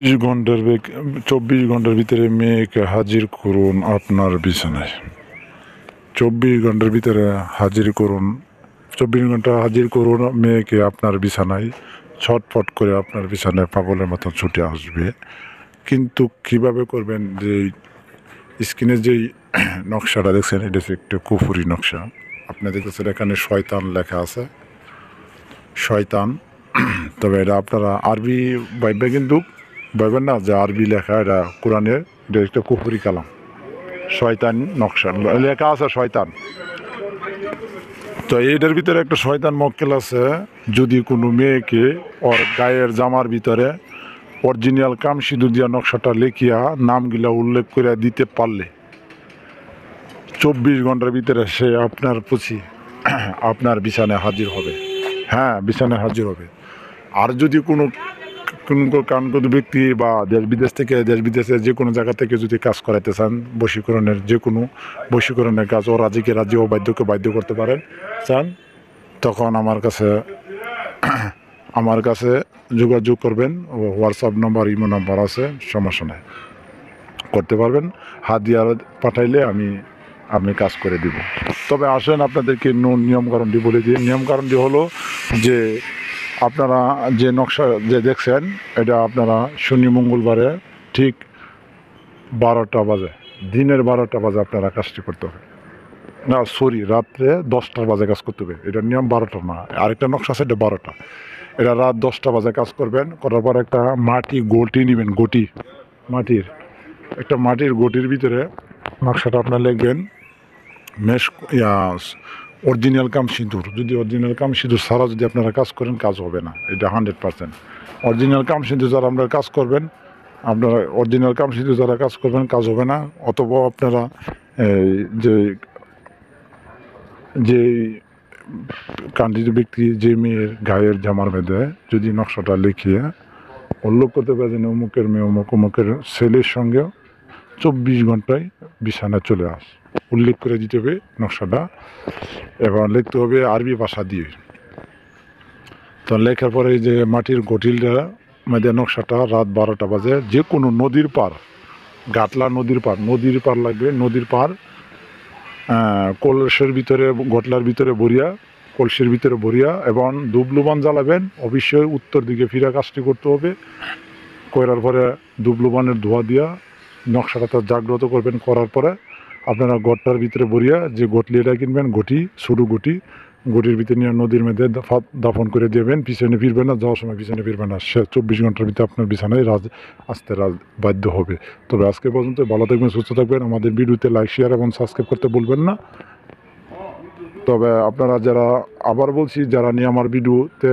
চব্বিশ ঘন্টার ভিতরে মেয়েকে হাজির করুন আপনার বিছানায়। 24 ঘন্টার ভিতরে হাজির করুন, 24 ঘন্টা হাজির করুন মেয়েকে আপনার বিছানায়। ছটফট করে আপনার বিছানায় পাগলের মতো ছুটে আসবে। কিন্তু কিভাবে করবেন? যে স্ক্রিনে যেই নকশাটা দেখছেন, এটা হচ্ছে একটা কুফুরি নকশা। আপনি দেখতেছেন এখানে শয়তান লেখা আছে, শয়তান। তবে এটা আপনারা আরবি ভাইবে কিন্তু ভাইবেন না যে আরবি লেখা, এটা কোরআনের, এটা একটা কুফুরি কালাম। শয়তান নকশা লেখা আছে, শয়তান। তো এইটার ভিতরে একটা শয়তান মক্কেল আছে। যদি কোনো মেয়েকে ওর গায়ের জামার ভিতরে অরিজিনাল কাম সিঁদুর দিয়া নকশাটা লেখিয়া নামগুলা উল্লেখ করে দিতে পারলে 24 ঘন্টার ভিতরে সে আপনার আপনার বিছানায় হাজির হবে। হ্যাঁ, বিছানায় হাজির হবে। আর যদি কোনো কানকদ ব্যক্তি বা দেশ বিদেশে যে কোনো জায়গা থেকে যদি কাজ করাইতে চান, যে কোনো বশীকরণের কাজ, ও রাজিকে রাজি, ও বাধ্যকে বাধ্য করতে পারেন চান, তখন আমার কাছে যোগাযোগ করবেন। হোয়াটসঅ্যাপ নাম্বার, ইমো নাম্বার আছে, সমস্যা নেই, করতে পারবেন। হাদিয়া পাঠাইলে আমি কাজ করে দিব। তবে আসেন আপনাদেরকে নিয়মকানুনটি বলে দিই। নিয়মকানুনটি হলো যে আপনারা যে নকশা যে দেখছেন, এটা আপনারা শনি মঙ্গলবারে ঠিক 12টা বাজে, দিনের 12টা বাজে আপনারা কাজটি করতে হবে। না সরি, রাত্রে 10টা বাজে কাজ করতে হবে। এটার নিয়ম 12টা না, আরেকটা নকশা আছে, এটা 12টা। এটা রাত 10টা বাজে কাজ করবেন। করার পর একটা গটি নেবেন, মাটির গটির ভিতরে নকশাটা আপনার লিখবেন অরিজিনাল কাম সিঁদুর। যদি অরিজিনাল কাম সিঁদুর ছাড়া যদি আপনারা কাজ করেন, কাজ হবে না, এটা 100%। অরিজিনাল কাম সিঁদুর যারা আপনারা কাজ করবেন, কাজ হবে না। অথবা আপনারা যে যে কান্ট্রিজ ব্যক্তি যে মেয়ের গায়ের জামার মধ্যে যদি নকশাটা লিখিয়ে উল্লেখ করতে পারে যে অমুকের মেয়ে অমুকের ছেলের সঙ্গে 24 ঘন্টায় বিছানায় চলে উল্লেখ করে দিতে হবে নকশাটা, এবং লিখতে হবে আরবি ভাষা দিয়ে। তো লেখার পরে যে মাটির গটিলটা মধ্যে নকশাটা রাত 12টা বাজে যে কোনো নদীর পার, গাটলা নদীর পার লাগবে। নদীর পার কলসের ভিতরে, গটলার ভিতরে কলসির ভিতরে ভরিয়া, এবং দুবলুবান জ্বালাবেন। অবশ্যই উত্তর দিকে ফিরে কাজটি করতে হবে। করার পরে দুবলুবানের ধোঁয়া দিয়া নকশাটা জাগ্রত করবেন। করার পরে আপনারা গটটার ভিতরে ভরিয়া যে গটলিটা কিনবেন, ছোটো গটির ভিতরে নিয়ে নদীর মধ্যে দাফন করে দেবেন। পিছনে ফিরবেন না, যাওয়ার সময় পিছনে ফিরবেন না। সে 24 ঘন্টার ভিতরে আপনার বিছানায় আসতে বাধ্য হবে। তবে আজকে পর্যন্ত ভালো থাকবেন, সুস্থ থাকবেন। আমাদের ভিডিওতে লাইক, শেয়ার এবং সাবস্ক্রাইব করতে বলবেন না। তবে আপনারা যারা, আবার বলছি, যারা নিয়ে আমার ভিডিওতে